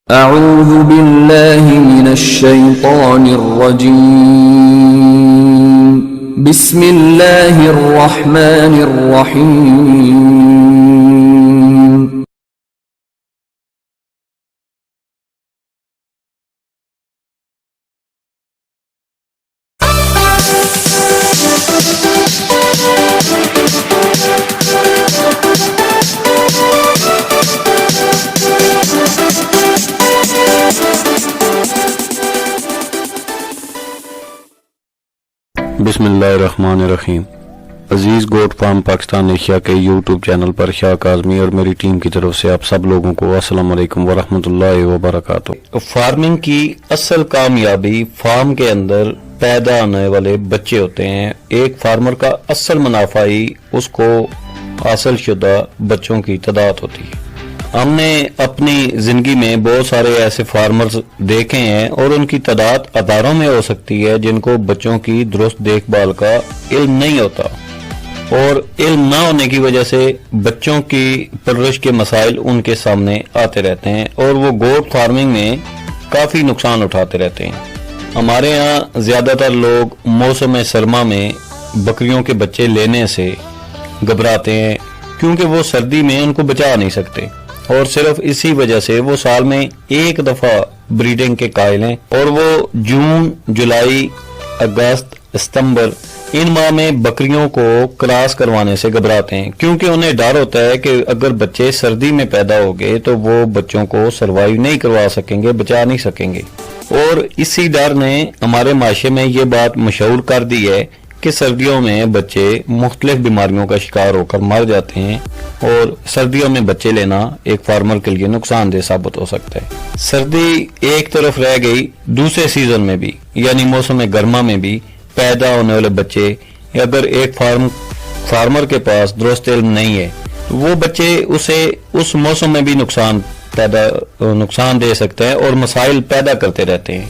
أعوذ بالله من الشيطان الرجيم بسم الله الرحمن الرحيم بسم اللہ الرحمن الرحیم۔ عزیز گوٹ فارم پاکستان ایشیا کے یوٹیوب چینل پر شاہ کاظمی اور میری ٹیم کی طرف سے آپ سب لوگوں کو السلام علیکم ورحمۃ اللہ وبرکاتہ۔ فارمنگ کی اصل کامیابی فارم کے اندر پیدا ہونے والے بچے ہوتے ہیں۔ ایک فارمر کا اصل منافع ہی اس کو حاصل شدہ بچوں کی تعداد ہوتی ہے۔ ہم نے اپنی زندگی میں بہت سارے ایسے فارمرز دیکھے ہیں اور ان کی تعداد ہزاروں میں ہو سکتی ہے جن کو بچوں کی درست دیکھ بھال کا علم نہیں ہوتا، اور علم نہ ہونے کی وجہ سے بچوں کی پرورش کے مسائل ان کے سامنے آتے رہتے ہیں اور وہ گوٹ فارمنگ میں کافی نقصان اٹھاتے رہتے ہیں۔ ہمارے ہاں زیادہ تر لوگ موسم سرما میں بکریوں کے بچے لینے سے گھبراتے ہیں کیونکہ وہ سردی میں ان کو بچا نہیں سکتے، اور صرف اسی وجہ سے وہ سال میں ایک دفعہ بریڈنگ کے قائل ہیں، اور وہ جون، جولائی، اگست، ستمبر ان ماہ میں بکریوں کو کراس کروانے سے گھبراتے ہیں کیونکہ انہیں ڈر ہوتا ہے کہ اگر بچے سردی میں پیدا ہو گئے تو وہ بچوں کو سروائیو نہیں کروا سکیں گے، بچا نہیں سکیں گے۔ اور اسی ڈر نے ہمارے معاشرے میں یہ بات مشہور کر دی ہے کہ سردیوں میں بچے مختلف بیماریوں کا شکار ہو کر مر جاتے ہیں، اور سردیوں میں بچے لینا ایک فارمر کے لیے نقصان دہ ثابت ہو سکتا ہے۔ سردی ایک طرف رہ گئی، دوسرے سیزن میں بھی یعنی موسم گرما میں بھی پیدا ہونے والے بچے، اگر ایک فارمر کے پاس درست علم نہیں ہے تو وہ بچے اسے اس موسم میں بھی نقصان دے سکتے ہیں اور مسائل پیدا کرتے رہتے ہیں،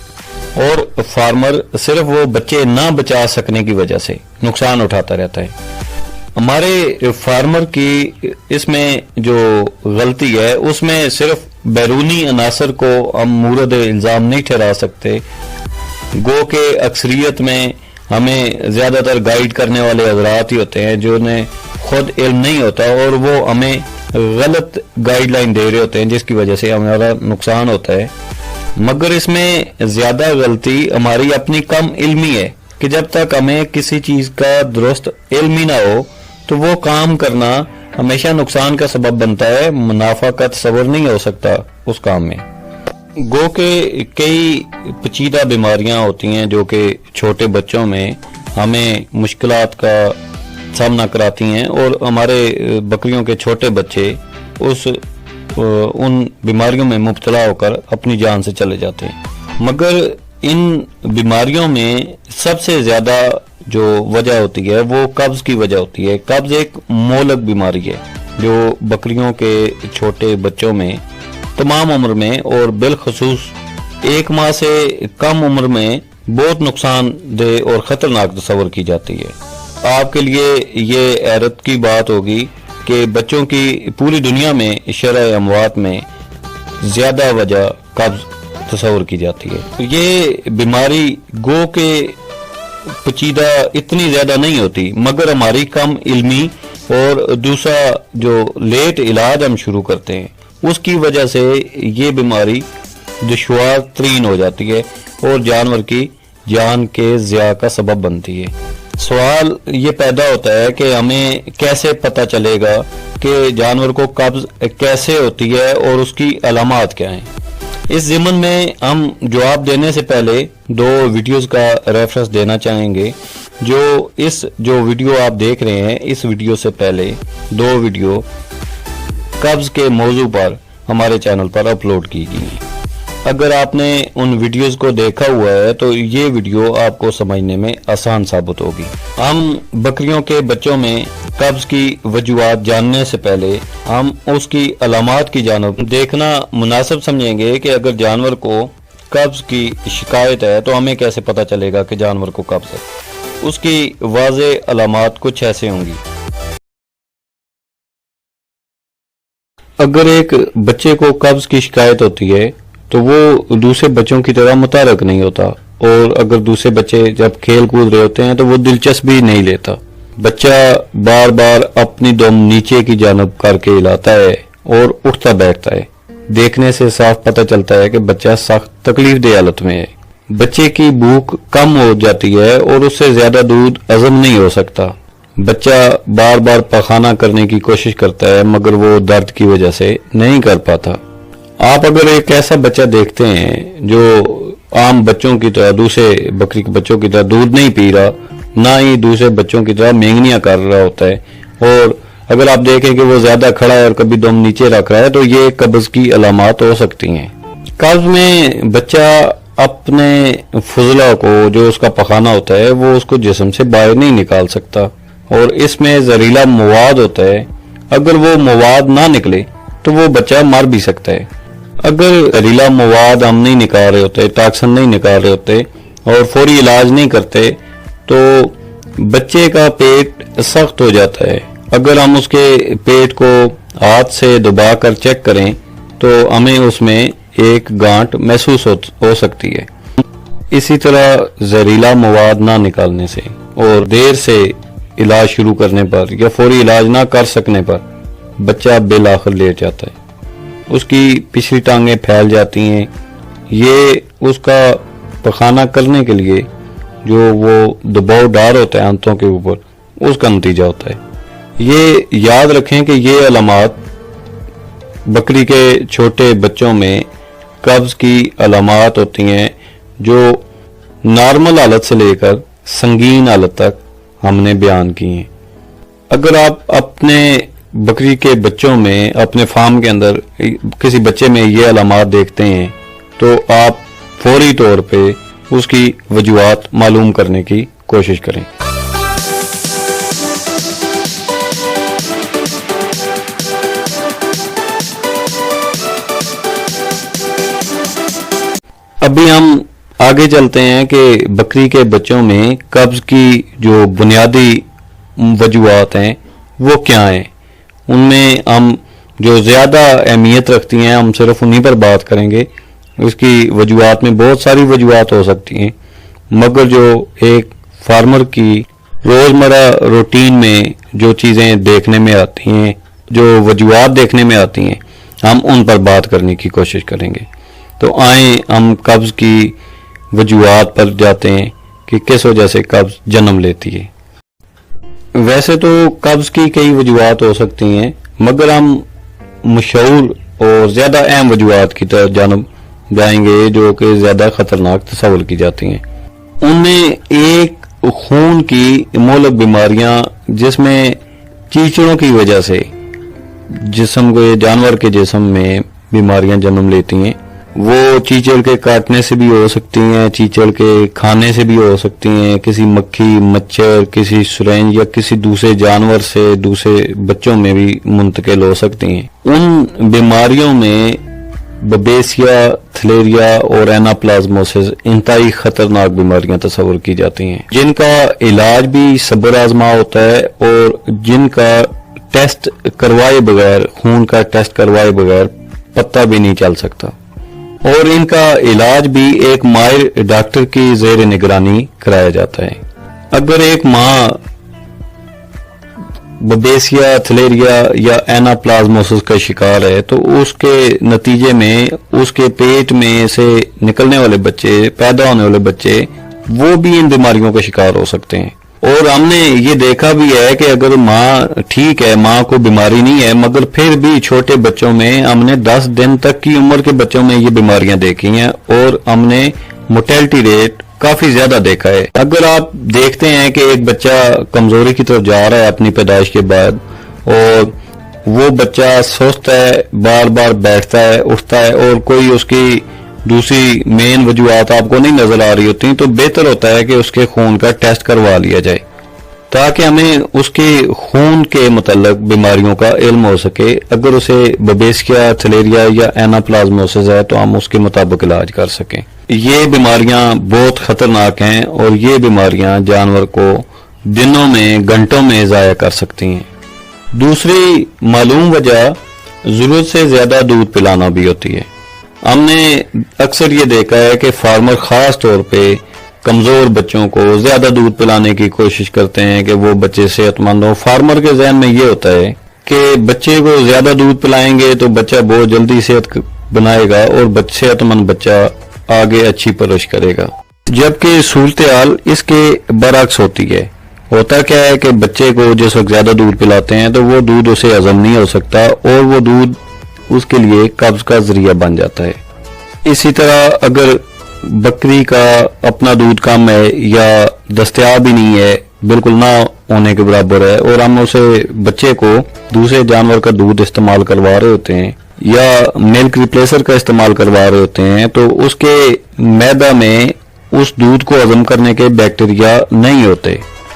اور فارمر صرف وہ بچے نہ بچا سکنے کی وجہ سے نقصان اٹھاتا رہتا ہے۔ ہمارے فارمر کی اس میں جو غلطی ہے اس میں صرف بیرونی عناصر کو ہم مورد الزام نہیں ٹھہرا سکتے، گو کہ اکثریت میں ہمیں زیادہ تر گائیڈ کرنے والے حضرات ہی ہوتے ہیں جو انہیں خود علم نہیں ہوتا، اور وہ ہمیں غلط گائیڈ لائن دے رہے ہوتے ہیں جس کی وجہ سے ہمارا نقصان ہوتا ہے۔ مگر اس میں زیادہ غلطی ہماری اپنی کم علمی ہے کہ جب تک ہمیں کسی چیز کا درست علم ہی نہ ہو تو وہ کام کرنا ہمیشہ نقصان کا سبب بنتا ہے، منافع کا تصور نہیں ہو سکتا اس کام میں۔ گو کہ کئی پیچیدہ بیماریاں ہوتی ہیں جو کہ چھوٹے بچوں میں ہمیں مشکلات کا سامنا کراتی ہیں، اور ہمارے بکریوں کے چھوٹے بچے ان بیماریوں میں مبتلا ہو کر اپنی جان سے چلے جاتے ہیں۔ مگر ان بیماریوں میں سب سے زیادہ جو وجہ ہوتی ہے وہ قبض کی وجہ ہوتی ہے۔ قبض ایک مہلک بیماری ہے جو بکریوں کے چھوٹے بچوں میں تمام عمر میں اور بالخصوص 1 ماہ سے کم عمر میں بہت نقصان دہ اور خطرناک تصور کی جاتی ہے۔ آپ کے لیے یہ حیرت کی بات ہوگی کہ بچوں کی پوری دنیا میں شرح اموات میں زیادہ وجہ قبض تصور کی جاتی ہے۔ یہ بیماری گو کے پیچیدہ اتنی زیادہ نہیں ہوتی، مگر ہماری کم علمی اور دوسرا جو لیٹ علاج ہم شروع کرتے ہیں اس کی وجہ سے یہ بیماری دشوار ترین ہو جاتی ہے اور جانور کی جان کے ضیاع کا سبب بنتی ہے۔ سوال یہ پیدا ہوتا ہے کہ ہمیں کیسے پتہ چلے گا کہ جانور کو قبض کیسے ہوتی ہے اور اس کی علامات کیا ہیں۔ اس ضمن میں ہم جواب دینے سے پہلے 2 ویڈیوز کا ریفرنس دینا چاہیں گے۔ جو ویڈیو آپ دیکھ رہے ہیں اس ویڈیو سے پہلے 2 ویڈیو قبض کے موضوع پر ہمارے چینل پر اپلوڈ کی گئی ہیں۔ اگر آپ نے ان ویڈیوز کو دیکھا ہوا ہے تو یہ ویڈیو آپ کو سمجھنے میں آسان ثابت ہوگی۔ ہم بکریوں کے بچوں میں قبض کی وجوہات جاننے سے پہلے ہم اس کی علامات کی جانب دیکھنا مناسب سمجھیں گے کہ اگر جانور کو قبض کی شکایت ہے تو ہمیں کیسے پتہ چلے گا کہ جانور کو قبض ہے۔ اس کی واضح علامات کچھ ایسے ہوں گی۔ اگر ایک بچے کو قبض کی شکایت ہوتی ہے تو وہ دوسرے بچوں کی طرح متحرک نہیں ہوتا، اور اگر دوسرے بچے جب کھیل کود رہے ہوتے ہیں تو وہ دلچسپی نہیں لیتا۔ بچہ بار بار اپنی دم نیچے کی جانب کر کے ہلاتا ہے اور اٹھتا بیٹھتا ہے۔ دیکھنے سے صاف پتہ چلتا ہے کہ بچہ سخت تکلیف دہ حالت میں ہے۔ بچے کی بھوک کم ہو جاتی ہے اور اس سے زیادہ دودھ ہضم نہیں ہو سکتا۔ بچہ بار بار پخانہ کرنے کی کوشش کرتا ہے مگر وہ درد کی وجہ سے نہیں کر پاتا۔ آپ اگر ایک ایسا بچہ دیکھتے ہیں جو عام بچوں کی طرح، دوسرے بکری کے بچوں کی طرح دودھ نہیں پی رہا، نہ ہی دوسرے بچوں کی طرح مینگنیاں کر رہا ہوتا ہے، اور اگر آپ دیکھیں کہ وہ زیادہ کھڑا ہے اور کبھی دم نیچے رکھ رہا ہے، تو یہ قبض کی علامات ہو سکتی ہیں۔ قبض میں بچہ اپنے فضلہ کو، جو اس کا پخانہ ہوتا ہے، وہ اس کو جسم سے باہر نہیں نکال سکتا، اور اس میں زہریلا مواد ہوتا ہے۔ اگر وہ مواد نہ نکلے تو وہ بچہ مر بھی سکتا ہے۔ اگر زہریلا مواد ہم نہیں نکال رہے ہوتے، ٹاکسن نہیں نکال رہے ہوتے اور فوری علاج نہیں کرتے تو بچے کا پیٹ سخت ہو جاتا ہے۔ اگر ہم اس کے پیٹ کو ہاتھ سے دبا کر چیک کریں تو ہمیں اس میں ایک گانٹ محسوس ہو سکتی ہے۔ اسی طرح زہریلا مواد نہ نکالنے سے اور دیر سے علاج شروع کرنے پر یا فوری علاج نہ کر سکنے پر بچہ بالآخر لیٹ جاتا ہے۔ اس کی پچھلی ٹانگیں پھیل جاتی ہیں۔ یہ اس کا پخانہ کرنے کے لیے جو وہ دباؤ ڈال ہوتا ہے آنتوں کے اوپر، اس کا نتیجہ ہوتا ہے۔ یہ یاد رکھیں کہ یہ علامات بکری کے چھوٹے بچوں میں قبض کی علامات ہوتی ہیں جو نارمل حالت سے لے کر سنگین حالت تک ہم نے بیان کی ہیں۔ اگر آپ اپنے بکری کے بچوں میں، اپنے فارم کے اندر کسی بچے میں یہ علامات دیکھتے ہیں تو آپ فوری طور پہ اس کی وجوہات معلوم کرنے کی کوشش کریں۔ ابھی ہم آگے چلتے ہیں کہ بکری کے بچوں میں قبض کی جو بنیادی وجوہات ہیں وہ کیا ہیں۔ ان میں ہم جو زیادہ اہمیت رکھتی ہیں ہم صرف انہی پر بات کریں گے۔ اس کی وجوہات میں بہت ساری وجوہات ہو سکتی ہیں، مگر جو ایک فارمر کی روزمرہ روٹین میں جو چیزیں دیکھنے میں آتی ہیں، جو وجوہات دیکھنے میں آتی ہیں، ہم ان پر بات کرنے کی کوشش کریں گے۔ تو آئیں ہم قبض کی وجوہات پر جاتے ہیں کہ کس وجہ سے قبض جنم لیتی ہے۔ ویسے تو قبض کی کئی وجوہات ہو سکتی ہیں، مگر ہم مشہور اور زیادہ اہم وجوہات کی طرف جانب جائیں گے جو کہ زیادہ خطرناک تصور کی جاتی ہیں۔ ان میں ایک خون کی مہلک بیماریاں، جس میں چیچڑوں کی وجہ سے جسم کو، جانور کے جسم میں بیماریاں جنم لیتی ہیں۔ وہ چیچڑ کے کاٹنے سے بھی ہو سکتی ہیں، چیچڑ کے کھانے سے بھی ہو سکتی ہیں، کسی مکھی، مچھر، کسی سرنج یا کسی دوسرے جانور سے دوسرے بچوں میں بھی منتقل ہو سکتی ہیں۔ ان بیماریوں میں ببیسیا، تھلیریا اور ایناپلازموسس انتہائی خطرناک بیماریاں تصور کی جاتی ہیں، جن کا علاج بھی صبر آزما ہوتا ہے اور جن کا ٹیسٹ کروائے بغیر، خون کا ٹیسٹ کروائے بغیر پتہ بھی نہیں چل سکتا، اور ان کا علاج بھی ایک ماہر ڈاکٹر کی زیر نگرانی کرایا جاتا ہے۔ اگر ایک ماں ببیسیا، تھلیریا یا ایناپلازموسس کا شکار ہے تو اس کے نتیجے میں اس کے پیٹ میں سے نکلنے والے بچے، پیدا ہونے والے بچے، وہ بھی ان بیماریوں کا شکار ہو سکتے ہیں۔ اور ہم نے یہ دیکھا بھی ہے کہ اگر ماں ٹھیک ہے، ماں کو بیماری نہیں ہے، مگر پھر بھی چھوٹے بچوں میں ہم نے 10 دن تک کی عمر کے بچوں میں یہ بیماریاں دیکھی ہیں، اور ہم نے موٹیلٹی ریٹ کافی زیادہ دیکھا ہے۔ اگر آپ دیکھتے ہیں کہ ایک بچہ کمزوری کی طرف جا رہا ہے اپنی پیدائش کے بعد، اور وہ بچہ سست ہے، بار بار بیٹھتا ہے، اٹھتا ہے، اور کوئی اس کی دوسری مین وجوہات آپ کو نہیں نظر آ رہی ہوتی، تو بہتر ہوتا ہے کہ اس کے خون کا ٹیسٹ کروا لیا جائے تاکہ ہمیں اس کے خون کے متعلق بیماریوں کا علم ہو سکے۔ اگر اسے ببیسیا، تھلیریا یا ایناپلازموسس ہے تو ہم اس کے مطابق علاج کر سکیں۔ یہ بیماریاں بہت خطرناک ہیں اور یہ بیماریاں جانور کو دنوں میں، گھنٹوں میں ضائع کر سکتی ہیں۔ دوسری معلوم وجہ ضرورت سے زیادہ دودھ پلانا بھی ہوتی ہے۔ ہم نے اکثر یہ دیکھا ہے کہ فارمر خاص طور پہ کمزور بچوں کو زیادہ دودھ پلانے کی کوشش کرتے ہیں کہ وہ بچے صحت مند ہوں. فارمر کے ذہن میں یہ ہوتا ہے کہ بچے کو زیادہ دودھ پلائیں گے تو بچہ بہت جلدی صحت بنائے گا اور صحت مند بچہ آگے اچھی پرورش کرے گا، جبکہ صورتحال اس کے برعکس ہوتی ہے. ہوتا کیا ہے کہ بچے کو جس وقت زیادہ دودھ پلاتے ہیں تو وہ دودھ اسے ہضم نہیں ہو سکتا اور وہ دودھ اس کے لیے قبض کا ذریعہ بن جاتا ہے. اسی طرح اگر بکری کا اپنا دودھ کم ہے یا دستیاب ہی نہیں ہے، بالکل نہ ہونے کے برابر ہے، اور ہم اسے بچے کو دوسرے جانور کا دودھ استعمال کروا رہے ہوتے ہیں یا ملک ریپلیسر کا استعمال کروا رہے ہوتے ہیں، تو اس کے معدہ میں اس دودھ کو ہضم کرنے کے بیکٹیریا نہیں ہوتے،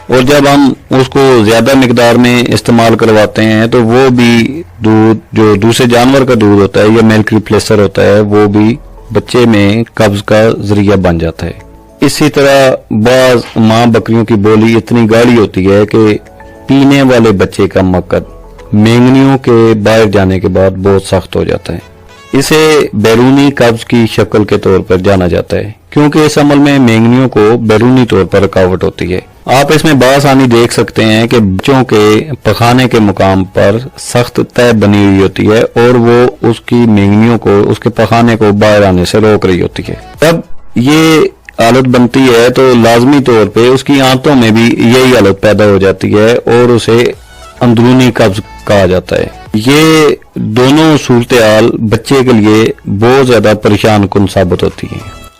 اور جب ہم اس کو زیادہ مقدار میں استعمال کرواتے ہیں تو وہ بھی دودھ جو دوسرے جانور کا دودھ ہوتا ہے یا ملک ریپلیسر ہوتا ہے وہ بھی بچے میں قبض کا ذریعہ بن جاتا ہے. اسی طرح بعض ماں بکریوں کی بولی اتنی گاڑی ہوتی ہے کہ پینے والے بچے کا مقد مینگنیوں کے باہر جانے کے بعد بہت سخت ہو جاتا ہے. اسے بیرونی قبض کی شکل کے طور پر جانا جاتا ہے کیونکہ اس عمل میں مینگنیوں کو بیرونی طور پر رکاوٹ ہوتی ہے. آپ اس میں بآسانی دیکھ سکتے ہیں کہ بچوں کے پخانے کے مقام پر سخت تہ بنی ہوئی ہوتی ہے اور وہ اس کی مینگنیوں کو اس کے پخانے کو باہر آنے سے روک رہی ہوتی ہے. جب یہ حالت بنتی ہے تو لازمی طور پہ اس کی آنتوں میں بھی یہی حالت پیدا ہو جاتی ہے اور اسے اندرونی قبض کہا جاتا ہے. یہ دونوں صورتحال بچے کے لیے بہت زیادہ پریشان کن ثابت ہوتی ہے.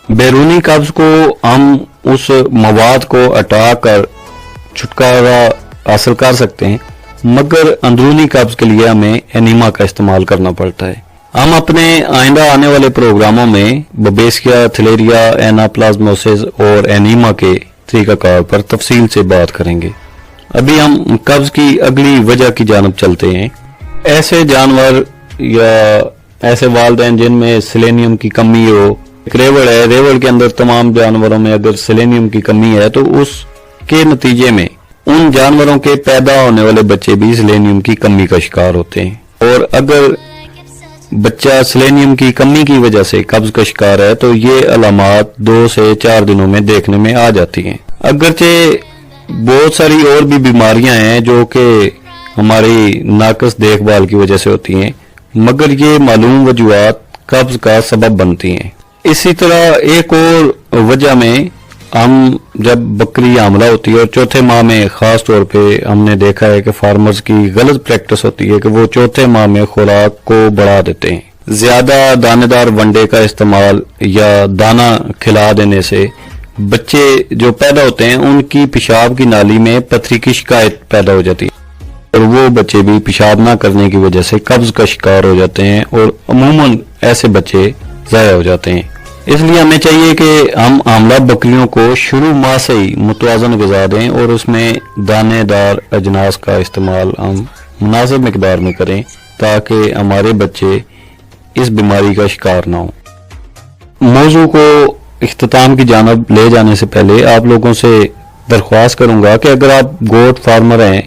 بیرونی قبض کو ہم اس مواد کو ہٹا کر چھٹکارا حاصل کر سکتے ہیں، مگر اندرونی قبض کے لیے ہمیں انیما کا استعمال کرنا پڑتا ہے. ہم اپنے آئندہ آنے والے پروگراموں میں ببیسکیا، تھلیریا، ایناپلازموسس اور انیما کے طریقہ کار پر تفصیل سے بات کریں گے. ابھی ہم قبض کی اگلی وجہ کی جانب چلتے ہیں. ایسے جانور یا ایسے والدین جن میں سیلینیم کی کمی ہو، ایک ریوڑ ہے، ریوڑ کے اندر تمام جانوروں میں اگر سیلینیم کی کمی ہے تو اس کے نتیجے میں ان جانوروں کے پیدا ہونے والے بچے بھی سیلینیم کی کمی کا شکار ہوتے ہیں. اور اگر بچہ سیلینیم کی کمی کی وجہ سے قبض کا شکار ہے تو یہ علامات 2 سے 4 دنوں میں دیکھنے میں آ جاتی ہیں. اگرچہ بہت ساری اور بھی بیماریاں ہیں جو کہ ہماری ناقص دیکھ بھال کی وجہ سے ہوتی ہیں، مگر یہ معلوم وجوہات قبض کا سبب بنتی ہیں. اسی طرح ایک اور وجہ میں ہم جب بکری حاملہ ہوتی ہے اور چوتھے ماہ میں خاص طور پہ ہم نے دیکھا ہے کہ فارمرز کی غلط پریکٹس ہوتی ہے کہ وہ چوتھے ماہ میں خوراک کو بڑھا دیتے ہیں. زیادہ دانے دار ونڈے کا استعمال یا دانہ کھلا دینے سے بچے جو پیدا ہوتے ہیں ان کی پیشاب کی نالی میں پتھری کی شکایت پیدا ہو جاتی ہے اور وہ بچے بھی پیشاب نہ کرنے کی وجہ سے قبض کا شکار ہو جاتے ہیں اور عموماً ایسے بچے ضائع ہو جاتے ہیں. اس لیے ہمیں چاہیے کہ ہم حاملہ بکریوں کو شروع ماہ سے ہی متوازن غذا دیں اور اس میں دانے دار اجناس کا استعمال ہم مناسب مقدار میں کریں تاکہ ہمارے بچے اس بیماری کا شکار نہ ہوں. موضوع کو اختتام کی جانب لے جانے سے پہلے آپ لوگوں سے درخواست کروں گا کہ اگر آپ گوٹ فارمر ہیں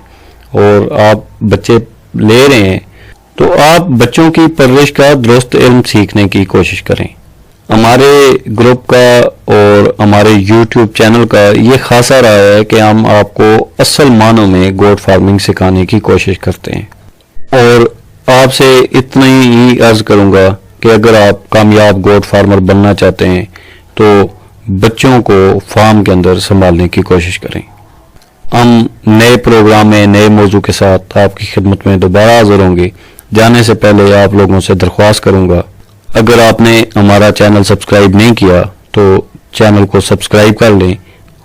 اور آپ بچے لے رہے ہیں تو آپ بچوں کی پرورش کا درست علم سیکھنے کی کوشش کریں. ہمارے گروپ کا اور ہمارے یوٹیوب چینل کا یہ خاصا رہا ہے کہ ہم آپ کو اصل معنوں میں گوٹ فارمنگ سکھانے کی کوشش کرتے ہیں، اور آپ سے اتنا ہی عرض کروں گا کہ اگر آپ کامیاب گوٹ فارمر بننا چاہتے ہیں تو بچوں کو فارم کے اندر سنبھالنے کی کوشش کریں. ہم نئے پروگرام میں نئے موضوع کے ساتھ آپ کی خدمت میں دوبارہ حاضر ہوں گے. جانے سے پہلے آپ لوگوں سے درخواست کروں گا اگر آپ نے ہمارا چینل سبسکرائب نہیں کیا تو چینل کو سبسکرائب کر لیں.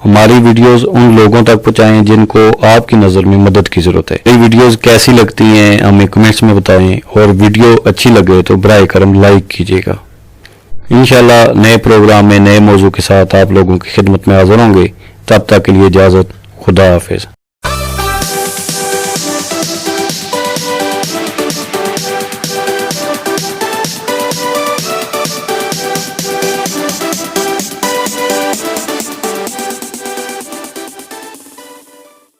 ہماری ویڈیوز ان لوگوں تک پہنچائیں جن کو آپ کی نظر میں مدد کی ضرورت ہے. یہ ویڈیوز کیسی لگتی ہیں ہمیں کمنٹس میں بتائیں، اور ویڈیو اچھی لگے تو براہ کرم لائک کیجیے گا. انشاءاللہ نئے پروگرام میں نئے موضوع کے ساتھ آپ لوگوں کی خدمت میں حاضر ہوں گے. تب تک کے لیے اجازت. خدا حافظ.